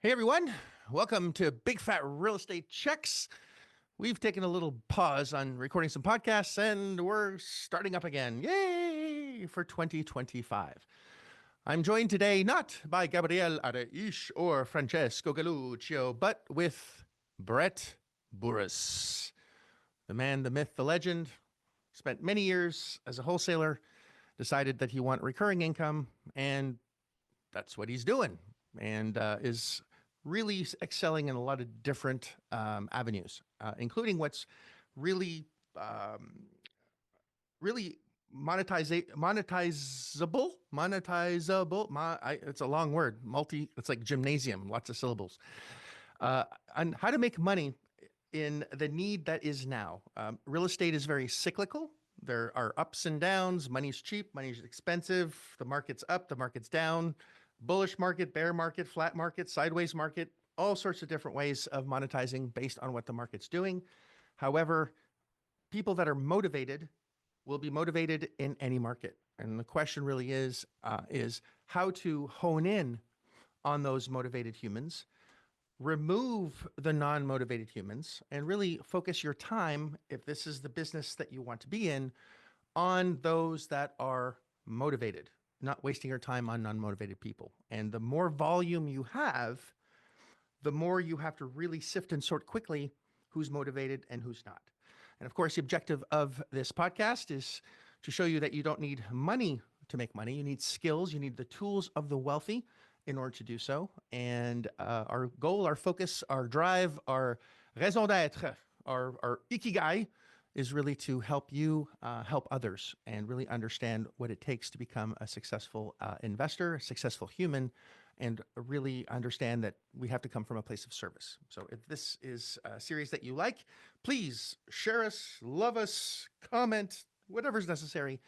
Hey everyone, welcome to Big Fat Real Estate Checks. We've taken a little pause on recording some podcasts and we're starting up again. Yay for 2025. I'm joined today not by Gabriel Araish or Francesco Galluccio, but with Brett Buras, the man, the myth, the legend. Spent many years as a wholesaler, decided that he wanted recurring income, and that's what he's doing, and is really excelling in a lot of different avenues, including what's really, really monetizable. It's a long word. It's like gymnasium, lots of syllables. On how to make money in the need that is now. Real estate is very cyclical. There are ups and downs. Money's cheap, money's expensive. The market's up, the market's down. Bullish market, bear market, flat market, sideways market, all sorts of different ways of monetizing based on what the market's doing. However, people that are motivated will be motivated in any market. And the question really is how to hone in on those motivated humans, remove the non-motivated humans, and really focus your time, if this is the business that you want to be in, on those that are motivated, not wasting your time on non-motivated people. And the more volume you have, the more you have to really sift and sort quickly who's motivated and who's not. And of course, the objective of this podcast is to show you that you don't need money to make money. You need skills, you need the tools of the wealthy in order to do so. And our goal, our focus, our drive, our raison d'être, our ikigai is really to help you help others and really understand what it takes to become a successful investor, a successful human, and really understand that we have to come from a place of service. So if this is a series that you like, please share us, love us, comment, whatever's necessary.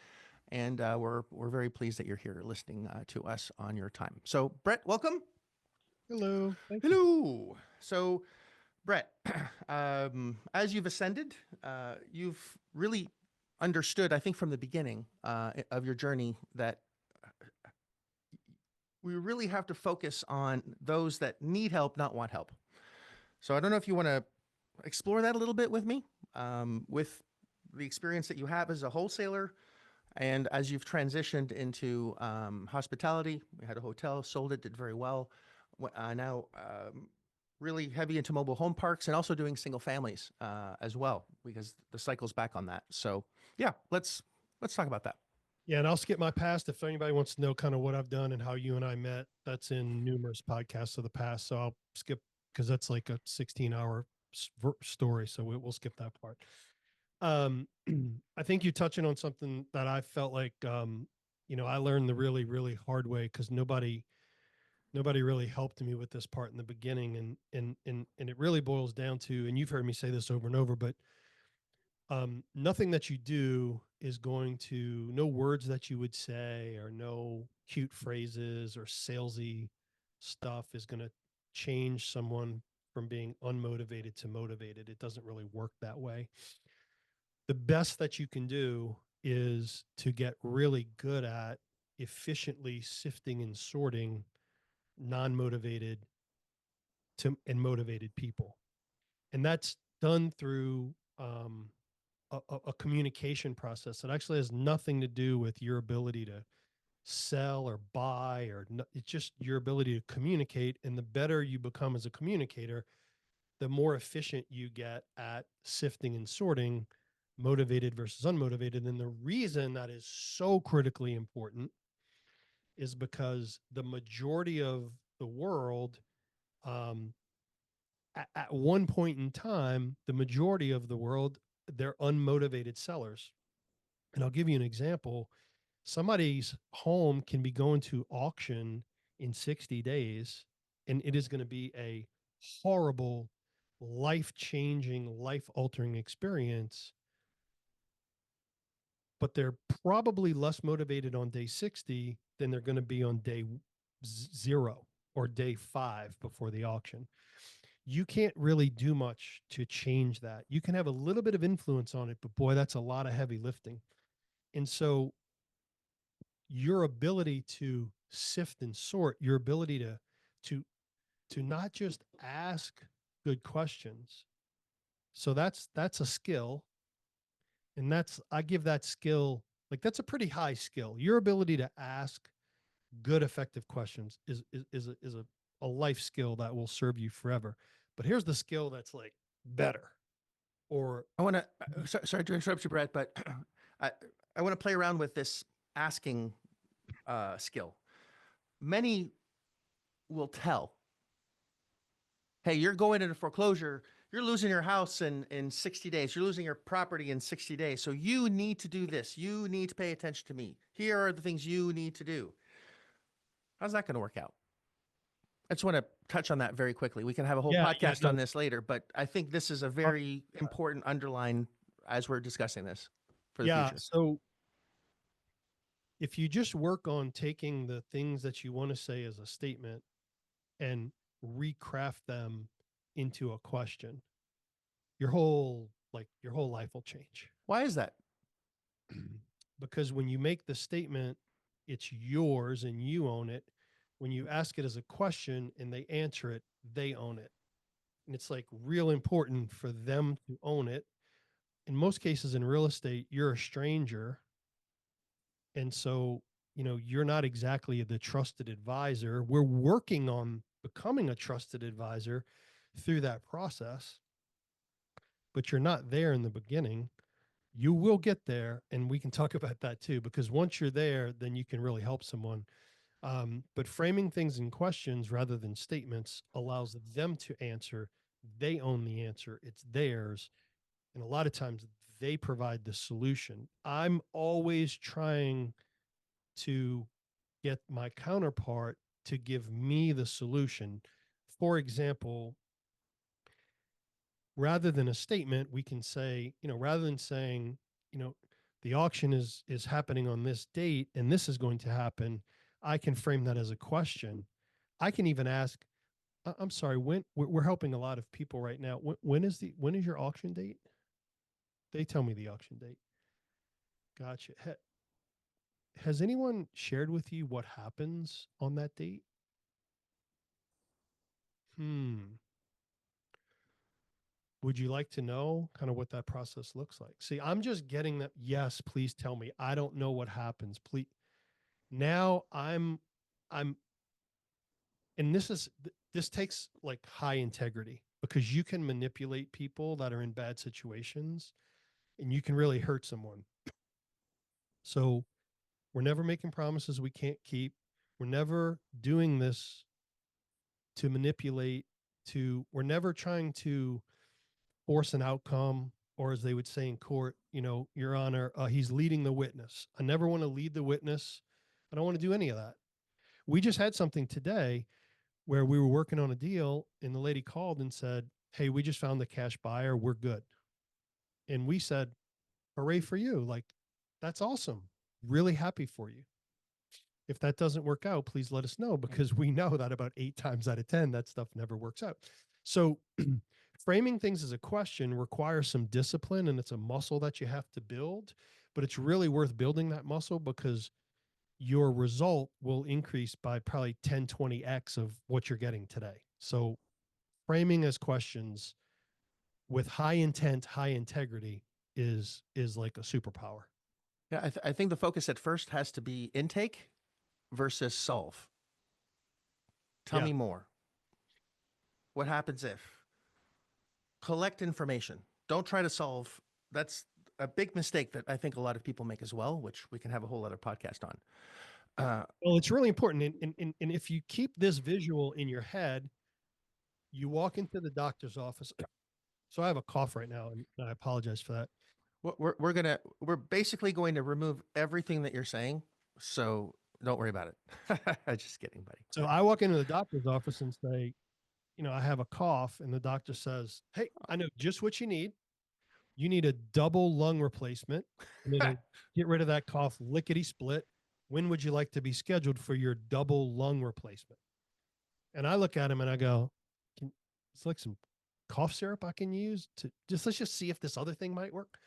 And we're very pleased that you're here listening to us on your time. So Brett, welcome. Hello. Thank you. Hello. So Brett, as you've ascended, you've really understood, I think, from the beginning of your journey that we really have to focus on those that need help, not want help. So I don't know if you want to explore that a little bit with me, with the experience that you have as a wholesaler, and as you've transitioned into hospitality. We had a hotel, sold it, did very well. Now, really heavy into mobile home parks and also doing single families as well, because the cycle's back on that. So yeah, let's talk about that. Yeah, and I'll skip my past if anybody wants to know kind of what I've done and how you and I met. That's in numerous podcasts of the past, so I'll skip because that's like a 16-hour story. So we'll skip that part. I think you're touching on something that I felt like I learned the really hard way because nobody really helped me with this part in the beginning, and it really boils down to, and you've heard me say this over and over, but nothing that you do is going to, no words that you would say or no cute phrases or salesy stuff is going to change someone from being unmotivated to motivated. It doesn't really work that way. The best that you can do is to get really good at efficiently sifting and sorting non-motivated and motivated people. And that's done through a communication process that actually has nothing to do with your ability to sell or buy it's just your ability to communicate. And the better you become as a communicator, the more efficient you get at sifting and sorting motivated versus unmotivated. And the reason that is so critically important is because the majority of the world, at one point in time, the majority of the world, they're unmotivated sellers. And I'll give you an example. Somebody's home can be going to auction in 60 days, and it is going to be a horrible, life-changing, life-altering experience. But they're probably less motivated on day 60 than they're going to be on day 0 or day 5 before the auction. You can't really do much to change that. You can have a little bit of influence on it, but boy, that's a lot of heavy lifting. And so your ability to sift and sort, your ability to to not just ask good questions. So that's a skill. And I give that skill, like that's a pretty high skill. Your ability to ask good, effective questions is a life skill that will serve you forever. But here's the skill that's like better. Or I want to, sorry to interrupt you, Brett, but I, I want to play around with this asking skill. Many will tell, hey, you're going into foreclosure. You're losing your house in 60 days. You're losing your property in 60 days. So you need to do this. You need to pay attention to me. Here are the things you need to do. How's that going to work out? I just want to touch on that very quickly. We can have a whole yeah, podcast no, on this later, but I think this is a very important underline as we're discussing this for the yeah. future. So if you just work on taking the things that you want to say as a statement and recraft them into a question, your whole life will change. Why is that? Because when you make the statement, it's yours and you own it. When you ask it as a question and they answer it, they own it. And it's like real important for them to own it. In most cases in real estate, you're a stranger. And so, you're not exactly the trusted advisor. We're working on becoming a trusted advisor through that process, but you're not there in the beginning. You will get there. And we can talk about that too, because once you're there, then you can really help someone. But framing things in questions rather than statements allows them to answer. They own the answer, it's theirs. And a lot of times they provide the solution. I'm always trying to get my counterpart to give me the solution. For example, rather than a statement, we can say, rather than saying, the auction is happening on this date and this is going to happen, I can frame that as a question. I can even ask, I'm sorry, when we're helping a lot of people right now. When is your auction date? They tell me the auction date. Gotcha. Has anyone shared with you what happens on that date? Hmm. Would you like to know kind of what that process looks like? See, I'm just getting that. Yes, please tell me. I don't know what happens. Please. Now I'm, and this takes like high integrity because you can manipulate people that are in bad situations and you can really hurt someone. So we're never making promises we can't keep. We're never doing this to manipulate, we're never trying to force an outcome, or as they would say in court, Your Honor, he's leading the witness. I never want to lead the witness. I don't want to do any of that. We just had something today where we were working on a deal and the lady called and said, hey, we just found the cash buyer. We're good. And we said, hooray for you. Like, that's awesome. Really happy for you. If that doesn't work out, please let us know because we know that about 8 times out of 10, that stuff never works out. So framing things as a question requires some discipline and it's a muscle that you have to build, but it's really worth building that muscle because your result will increase by probably 10, 20x of what you're getting today. So framing as questions with high intent, high integrity is like a superpower. Yeah, I think the focus at first has to be intake versus solve. Tell Yeah. me more. What happens if? Collect information. Don't try to solve. That's a big mistake that I think a lot of people make as well, which we can have a whole other podcast on. Well, it's really important. And if you keep this visual in your head, you walk into the doctor's office. So I have a cough right now, and I apologize for that. We're basically going to remove everything that you're saying, so don't worry about it. Just kidding, buddy. So I walk into the doctor's office and say, I have a cough, and the doctor says, hey, I know just what you need. You need a double lung replacement. And it'll get rid of that cough lickety split. When would you like to be scheduled for your double lung replacement? And I look at him and I go, it's like some cough syrup I can use to let's just see if this other thing might work.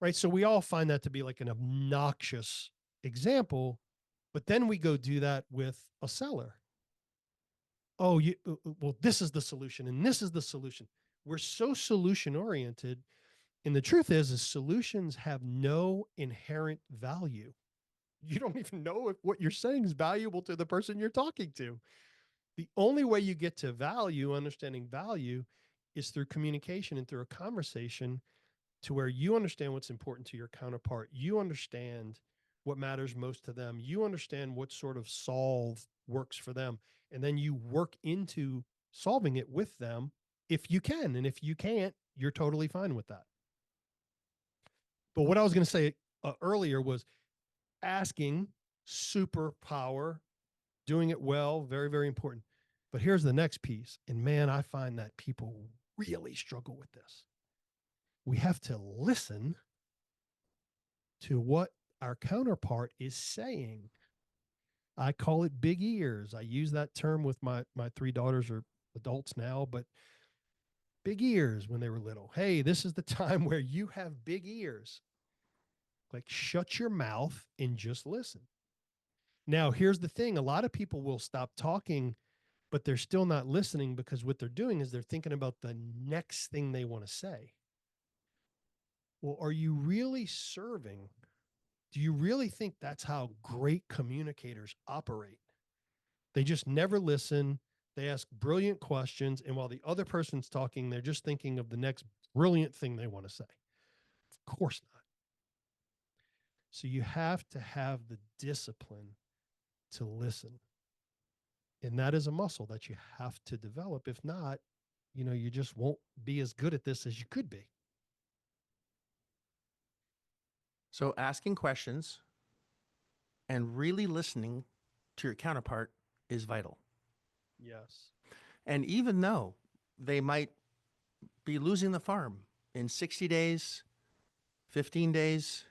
Right. So we all find that to be like an obnoxious example, but then we go do that with a seller. oh, well, this is the solution and this is the solution. We're so solution oriented. And the truth is solutions have no inherent value. You don't even know if what you're saying is valuable to the person you're talking to. The only way you get to value, understanding value, is through communication and through a conversation to where you understand what's important to your counterpart. You understand what matters most to them. You understand what sort of solve works for them. And then you work into solving it with them if you can. And if you can't, you're totally fine with that. But what I was going to say earlier was asking, superpower, doing it well, very, very important. But here's the next piece. And man, I find that people really struggle with this. We have to listen to what our counterpart is saying. I call it big ears. I use that term with my three daughters are adults now, but big ears when they were little. Hey, this is the time where you have big ears. Like shut your mouth and just listen. Now, here's the thing. A lot of people will stop talking, but they're still not listening because what they're doing is they're thinking about the next thing they want to say. Well, are you really serving? Do you really think that's how great communicators operate? They just never listen. They ask brilliant questions. And while the other person's talking, they're just thinking of the next brilliant thing they want to say. Of course not. So you have to have the discipline to listen. And that is a muscle that you have to develop. If not, you just won't be as good at this as you could be. So asking questions and really listening to your counterpart is vital. Yes. And even though they might be losing the farm in 60 days, 15 days,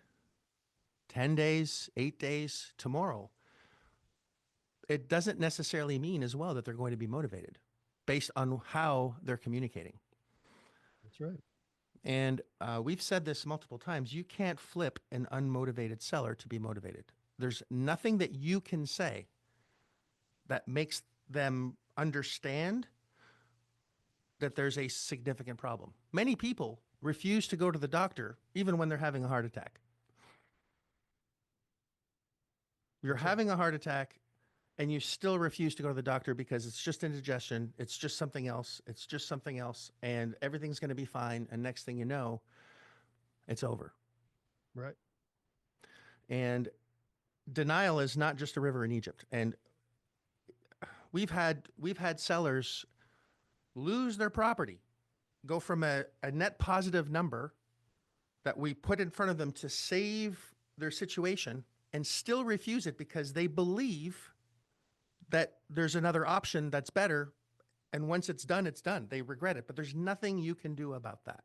10 days, 8 days, tomorrow, it doesn't necessarily mean as well that they're going to be motivated based on how they're communicating. That's right. And we've said this multiple times. You can't flip an unmotivated seller to be motivated. There's nothing that you can say that makes them understand that there's a significant problem. Many people refuse to go to the doctor even when they're having a heart attack. You're That's right. having a heart attack and you still refuse to go to the doctor because it's just indigestion, it's just something else, and everything's going to be fine. And next thing you know, it's over. Right. And denial is not just a river in Egypt. And we've had sellers lose their property, go from a net positive number that we put in front of them to save their situation and still refuse it because they believe that there's another option that's better. And once it's done, it's done. They regret it, but there's nothing you can do about that.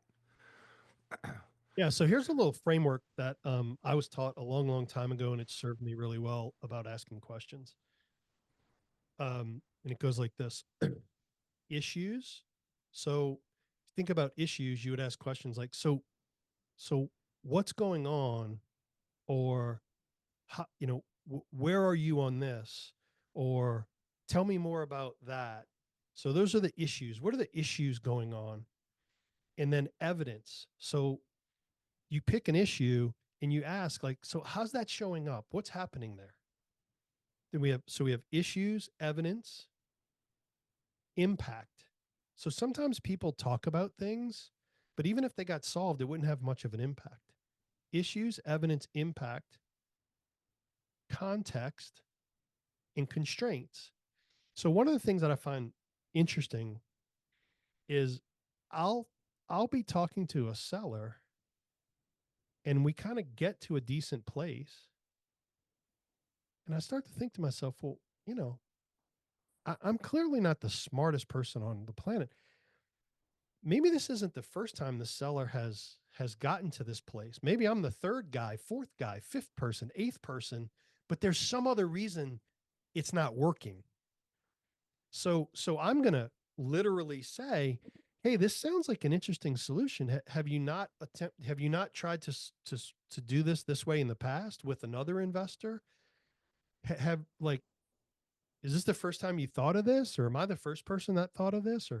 Yeah. So here's a little framework that I was taught a long, long time ago, and it served me really well about asking questions. And it goes like this: issues. So think about issues. You would ask questions like, so what's going on, or how, where are you on this, or tell me more about that. So those are the issues. What are the issues going on? And then evidence. So you pick an issue and you ask, like, so how's that showing up? What's happening there? Then we have issues, evidence, impact. So sometimes people talk about things, but even if they got solved, it wouldn't have much of an impact. Issues, evidence, impact, context, and constraints. So one of the things that I find interesting is I'll I'll be talking to a seller and we kind of get to a decent place. And I start to think to myself, well, I'm clearly not the smartest person on the planet. Maybe this isn't the first time the seller has gotten to this place. Maybe I'm the third guy, fourth guy, fifth person, eighth person, but there's some other reason it's not working. So I'm going to literally say, "Hey, this sounds like an interesting solution. Have you not tried to do this way in the past with another investor? Have like is this the first time you thought of this? Or am I the first person that thought of this?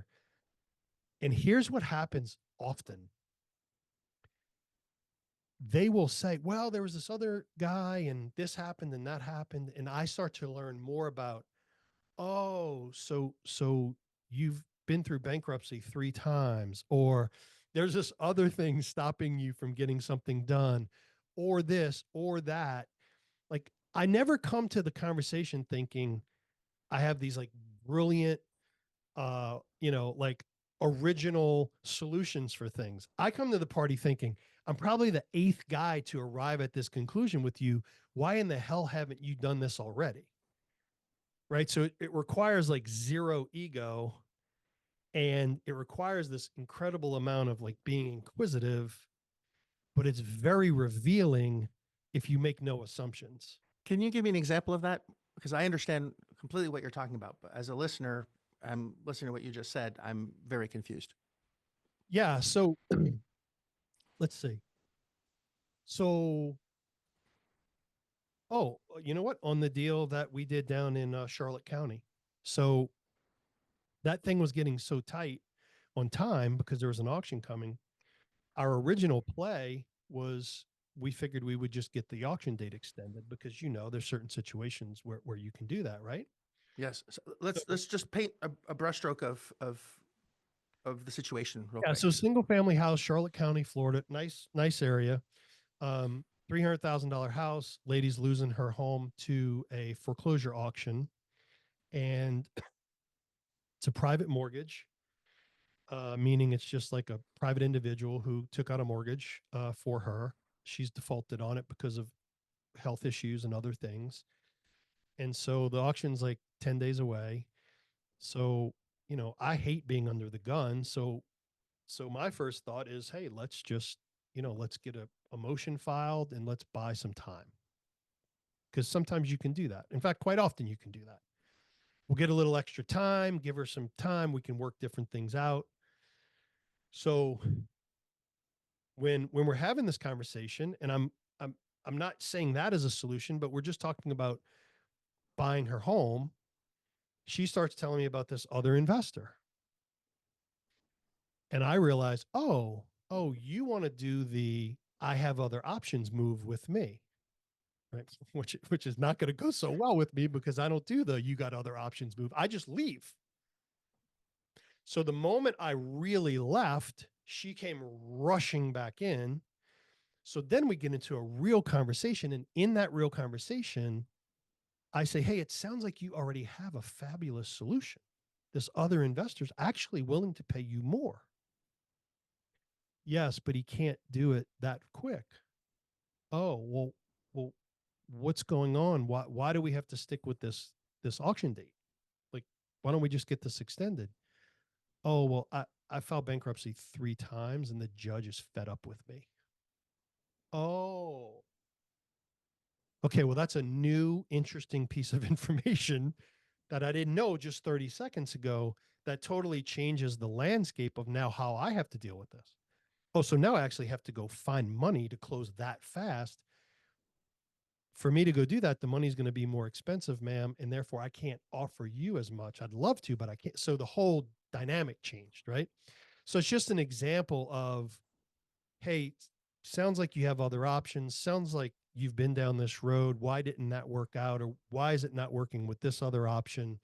And here's what happens often. They will say, well, there was this other guy and this happened and that happened. And I start to learn more about, oh, so you've been through bankruptcy 3 times, or there's this other thing stopping you from getting something done, or this or that. Like, I never come to the conversation thinking I have these like brilliant, like original solutions for things. I come to the party thinking I'm probably the 8th guy to arrive at this conclusion with you. Why in the hell haven't you done this already? Right. So it requires like zero ego, and it requires this incredible amount of like being inquisitive, but it's very revealing if you make no assumptions. Can you give me an example of that? Because I understand completely what you're talking about, but as a listener, I'm listening to what you just said. I'm very confused. Yeah. So let's see. So, oh, you know what? On the deal that we did down in Charlotte County. So that thing was getting so tight on time because there was an auction coming. Our original play was we figured we would just get the auction date extended because, there's certain situations where you can do that, right? Yes. So So, let's just paint a brushstroke of the situation real yeah. quick. So single family house, Charlotte County, Florida, nice area. $300,000 house. Lady's losing her home to a foreclosure auction, and it's a private mortgage, meaning it's just like a private individual who took out a mortgage for her. She's defaulted on it because of health issues and other things. And so the auction's like 10 days away. So, I hate being under the gun. So my first thought is, hey, let's just, let's get a motion filed and let's buy some time. Because sometimes you can do that. In fact, quite often you can do that. We'll get a little extra time, give her some time. We can work different things out. So when we're having this conversation, and I'm not saying that as a solution, but we're just talking about buying her home, she starts telling me about this other investor. And I realize, oh, you want to do the I have other options move with me, right? Which is not going to go so well with me because I don't do the you got other options move. I just leave. So the moment I really left, she came rushing back in. So then we get into a real conversation. And in that real conversation, I say, hey, it sounds like you already have a fabulous solution. This other investor's actually willing to pay you more. Yes, but he can't do it that quick. Oh, well, what's going on? Why do we have to stick with this auction date? Like, why don't we just get this extended? Oh, well, I filed bankruptcy 3 times and the judge is fed up with me. Oh, okay. Well, that's a new, interesting piece of information that I didn't know just 30 seconds ago that totally changes the landscape of now how I have to deal with this. Oh, so now I actually have to go find money to close that fast. For me to go do that, the money's going to be more expensive, ma'am, and therefore I can't offer you as much. I'd love to, but I can't. So the whole dynamic changed, right? So it's just an example of, hey, sounds like you have other options. Sounds like you've been down this road. Why didn't that work out? Or why is it not working with this other option?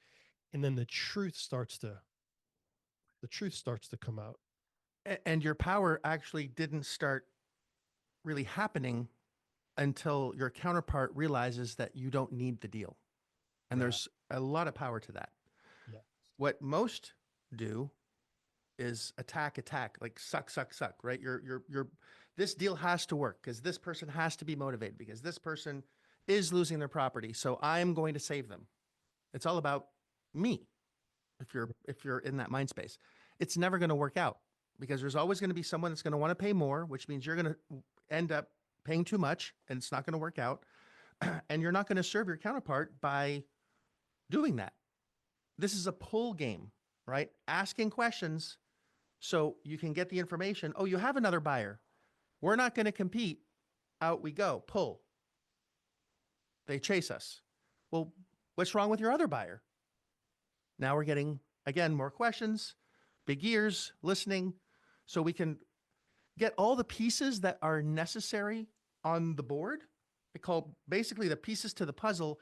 And then the truth starts to come out. And your power actually didn't start really happening until your counterpart realizes that you don't need the deal. And Yeah. there's a lot of power to that. Yeah. What most do is attack, like suck, right? This deal has to work because this person has to be motivated because this person is losing their property. So I'm going to save them. It's all about me. If you're in that mind space, it's never going to work out because there's always going to be someone that's going to want to pay more, which means you're going to end up paying too much and it's not going to work out. And you're not going to serve your counterpart by doing that. This is a pull game, right? Asking questions so you can get the information. Oh, you have another buyer. We're not going to compete. Out we go. Pull. They chase us. Well, what's wrong with your other buyer? Now we're getting, again, more questions, big ears, listening, so we can get all the pieces that are necessary on the board. We call basically the pieces to the puzzle.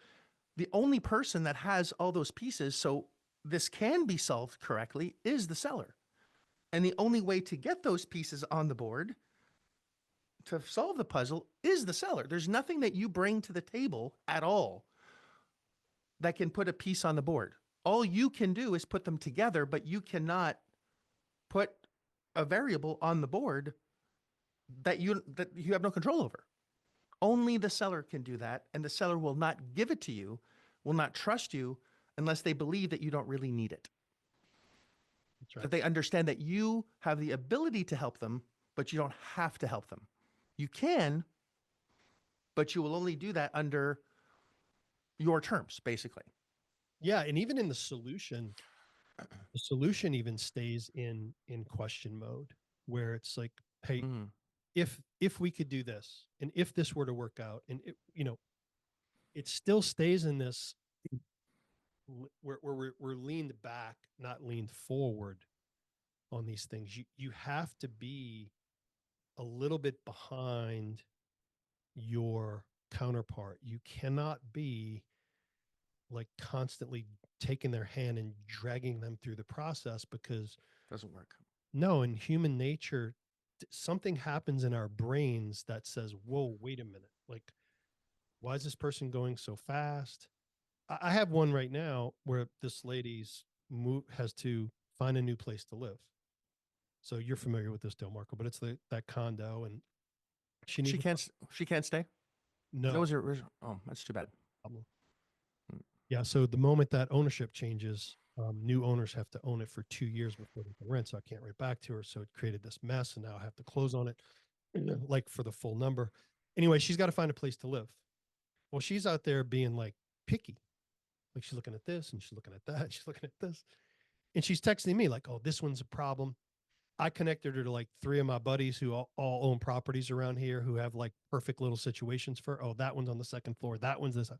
The only person that has all those pieces, so this can be solved correctly, is the seller. And the only way to get those pieces on the board to solve the puzzle is the seller. There's nothing that you bring to the table at all that can put a piece on the board. All you can do is put them together, but you cannot put a variable on the board that you have no control over. Only the seller can do that, and the seller will not give it to you, will not trust you unless they believe that you don't really need it. That's right. That they understand that you have the ability to help them, but you don't have to help them. You can, but you will only do that under your terms, basically. Yeah, and even in the solution even stays in question mode, where it's like, hey, if we could do this, and if this were to work out, and it still stays in this where we're leaned back, not leaned forward on these things. You have to be a little bit behind your counterpart. You cannot be like constantly taking their hand and dragging them through the process, because Doesn't work. no, in human nature, something happens in our brains that says, whoa, wait a minute. Like, why is this person going so fast? I have one right now where this lady's has to find a new place to live. So you're familiar with this, Del Marco, but it's that condo, and she needs She can't stay. That no was her original. Oh, that's too bad. problem. Mm. Yeah. So the moment that ownership changes, new owners have to own it for 2 years before they can rent. So I can't rent back to her. So it created this mess, and now I have to close on it, like for the full number. Anyway, she's got to find a place to live. Well, she's out there being like picky. Like, she's looking at this and she's looking at that. She's looking at this. And she's texting me like, oh, this one's a problem. I connected her to like 3 of my buddies who all own properties around here, who have like perfect little situations for, oh, that one's on the second floor. That one's this.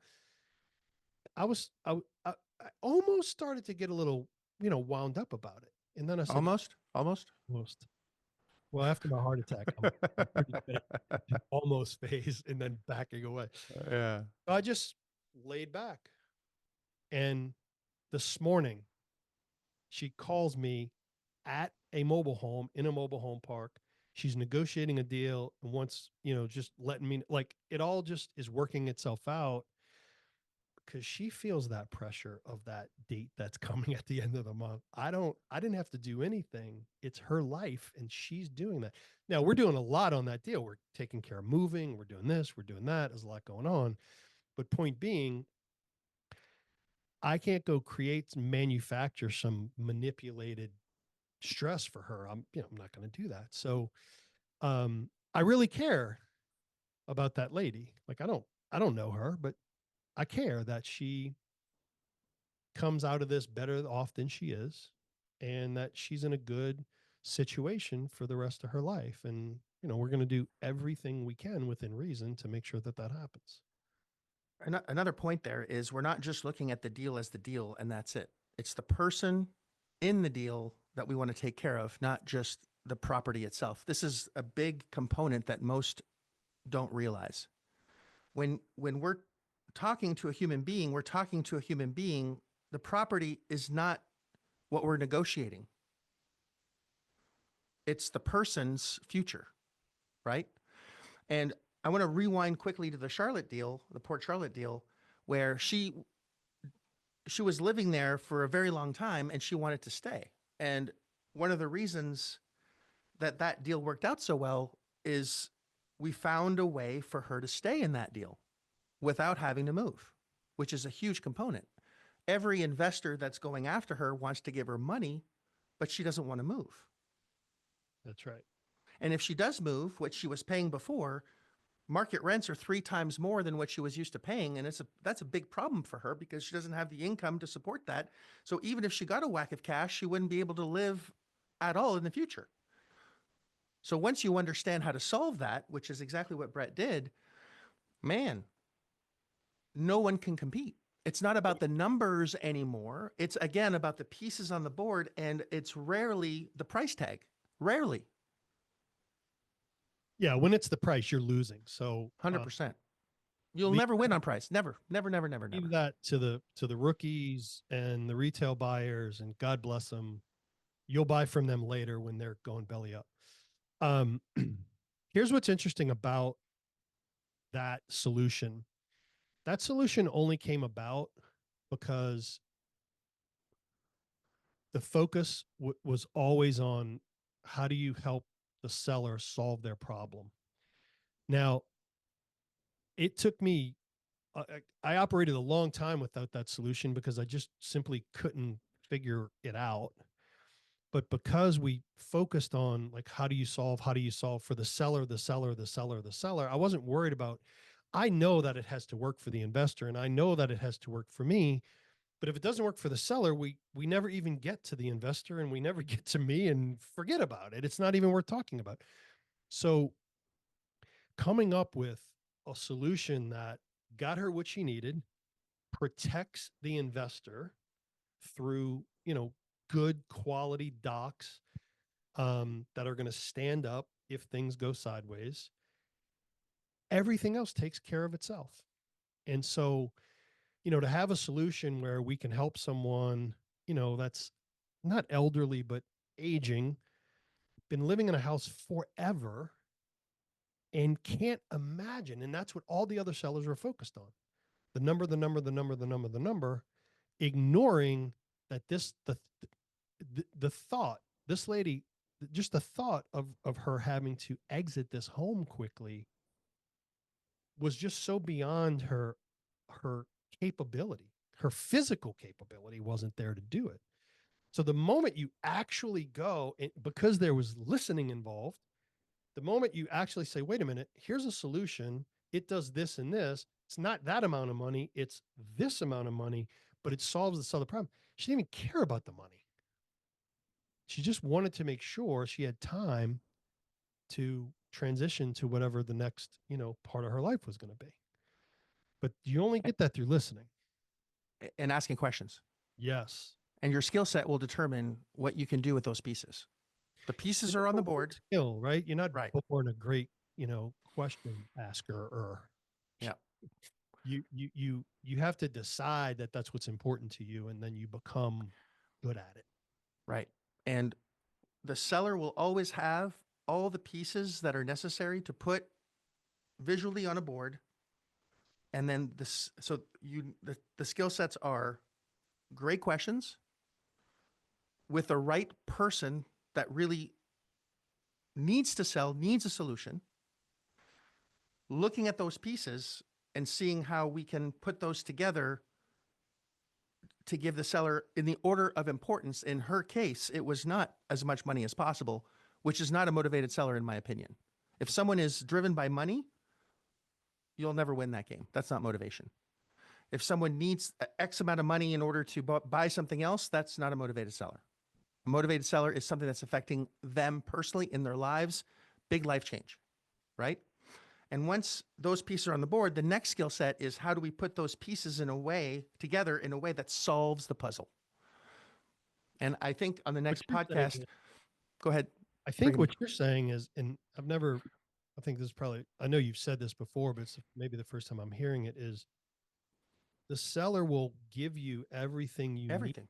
I almost started to get a little, wound up about it. And then I said, Almost. almost. Well, after my heart attack, I'm pretty good at almost phase and then backing away. Yeah. So I just laid back. And this morning, she calls me at a mobile home, in a mobile home park. She's negotiating a deal and wants, just letting me, like, it all just is working itself out, because she feels that pressure of that date that's coming at the end of the month. I didn't have to do anything. It's her life, and she's doing that. Now we're doing a lot on that deal. We're taking care of moving. We're doing this. We're doing that. There's a lot going on. But point being, I can't go manufacture some manipulated stress for her. I'm not going to do that. So, I really care about that lady. Like, I don't know her, but I care that she comes out of this better off than she is, and that she's in a good situation for the rest of her life. And, we're going to do everything we can within reason to make sure that that happens. Another point there is we're not just looking at the deal as the deal and that's it. It's the person in the deal that we want to take care of, not just the property itself. This is a big component that most don't realize. When we're talking to a human being, we're talking to a human being. The property is not what we're negotiating. It's the person's future, right? And I want to rewind quickly to the Charlotte deal, the Port Charlotte deal, where she was living there for a very long time and she wanted to stay. And one of the reasons that deal worked out so well is we found a way for her to stay in that deal without having to move, which is a huge component. Every investor that's going after her wants to give her money, but she doesn't want to move. That's right. And if she does move, what she was paying before, market rents are 3 times more than what she was used to paying. And that's a big problem for her because she doesn't have the income to support that. So even if she got a whack of cash, she wouldn't be able to live at all in the future. So once you understand how to solve that, which is exactly what Brett did, man, no one can compete. It's not about the numbers anymore. It's again about the pieces on the board, and it's rarely the price tag. Rarely, Yeah, when it's the price, you're losing. So 100%. You'll leave never win on price. Never, never, never, never, leave never. that to the rookies and the retail buyers, and God bless them. You'll buy from them later when they're going belly up. Um, here's what's interesting about that solution. That solution only came about because the focus was always on how do you help the seller solve their problem. Now, it took me, I operated a long time without that solution because I just simply couldn't figure it out. But because we focused on like, how do you solve for the seller, I wasn't worried about, I know that it has to work for the investor and I know that it has to work for me. But if it doesn't work for the seller, we never even get to the investor and we never get to me, and forget about it. It's not even worth talking about. So coming up with a solution that got her what she needed, protects the investor through, good quality docs that are going to stand up if things go sideways. Everything else takes care of itself. And so, to have a solution where we can help someone, that's not elderly, but aging, been living in a house forever and can't imagine. And that's what all the other sellers are focused on: the number, the number, the number, the number, the number, ignoring that the thought, this lady, just the thought of her having to exit this home quickly was just so beyond her capability. Her physical capability wasn't there to do it. So the moment you actually go, because there was listening involved, the moment you actually say, wait a minute, here's a solution, it does this and this, it's not that amount of money, it's this amount of money, but it solves this other problem. She didn't even care about the money. She just wanted to make sure she had time to transition to whatever the next, part of her life was going to be. But you only get that through listening. And asking questions. Yes. And your skill set will determine what you can do with those pieces. The pieces are on the board. Skill, right? You're not Right. born a great, question asker, or Yeah. you have to decide that that's what's important to you, and then you become good at it. Right. And the seller will always have all the pieces that are necessary to put visually on a board. And then this, so the skill sets are great questions with the right person that really needs to sell, needs a solution, looking at those pieces and seeing how we can put those together to give the seller in the order of importance. In her case, it was not as much money as possible, which is not a motivated seller, in my opinion. If someone is driven by money, you'll never win that game. That's not motivation. If someone needs X amount of money in order to buy something else, that's not a motivated seller. A motivated seller is something that's affecting them personally in their lives, big life change, right? And once those pieces are on the board, the next skill set is how do we put those pieces in a way together in a way that solves the puzzle? And I think on the What next you're saying, podcast, go ahead. I think what you're saying is, and I think this is probably, I know you've said this before, but it's maybe the first time I'm hearing it, is the seller will give you everything you need. Everything.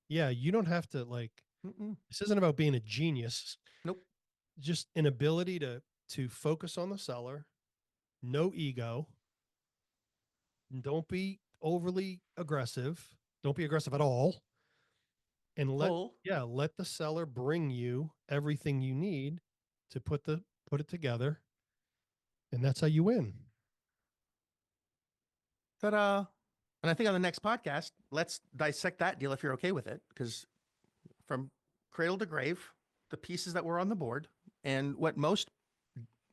Yeah, you don't have to like, Mm-mm. this isn't about being a genius. Nope. Just an ability to focus on the seller, no ego. Don't be overly aggressive. Don't be aggressive at all. And Pull. let the seller bring you everything you need to put it together. And that's how you win. Ta-da. And I think on the next podcast, let's dissect that deal if you're okay with it, because from cradle to grave, the pieces that were on the board and what most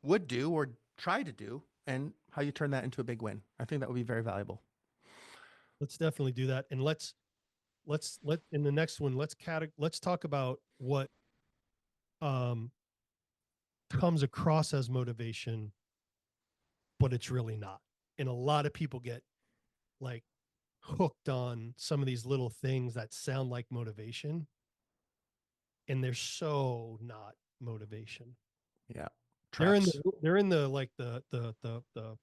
would do or try to do and how you turn that into a big win. I think that would be very valuable. Let's definitely do that. And let in the next one, let's talk about what um comes across as motivation, but it's really not. And a lot of people get like hooked on some of these little things that sound like motivation, and they're so not motivation. Yeah. They're in Traps. the like the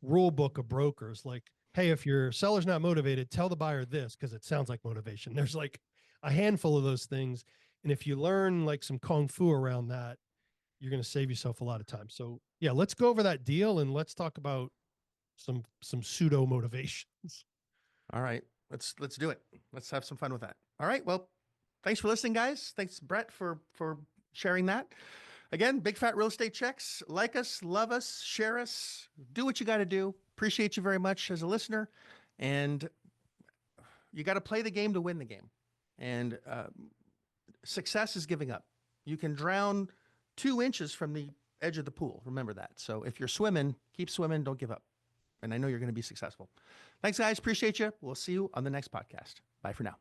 rule book of brokers. Like, hey, if your seller's not motivated, tell the buyer this because it sounds like motivation. There's like a handful of those things, and if you learn like some kung fu around that, you're going to save yourself a lot of time. So yeah, let's go over that deal and let's talk about some pseudo motivations. All right. Let's do it. Let's have some fun with that. All right. Well, thanks for listening, guys. Thanks, Brett, for sharing that. Again, Big Fat Real Estate Checks. Like us, love us, share us, do what you got to do. Appreciate you very much as a listener. And you got to play the game to win the game. And success is giving up. You can drown 2 inches from the edge of the pool. Remember that. So if you're swimming, keep swimming. Don't give up. And I know you're going to be successful. Thanks, guys. Appreciate you. We'll see you on the next podcast. Bye for now.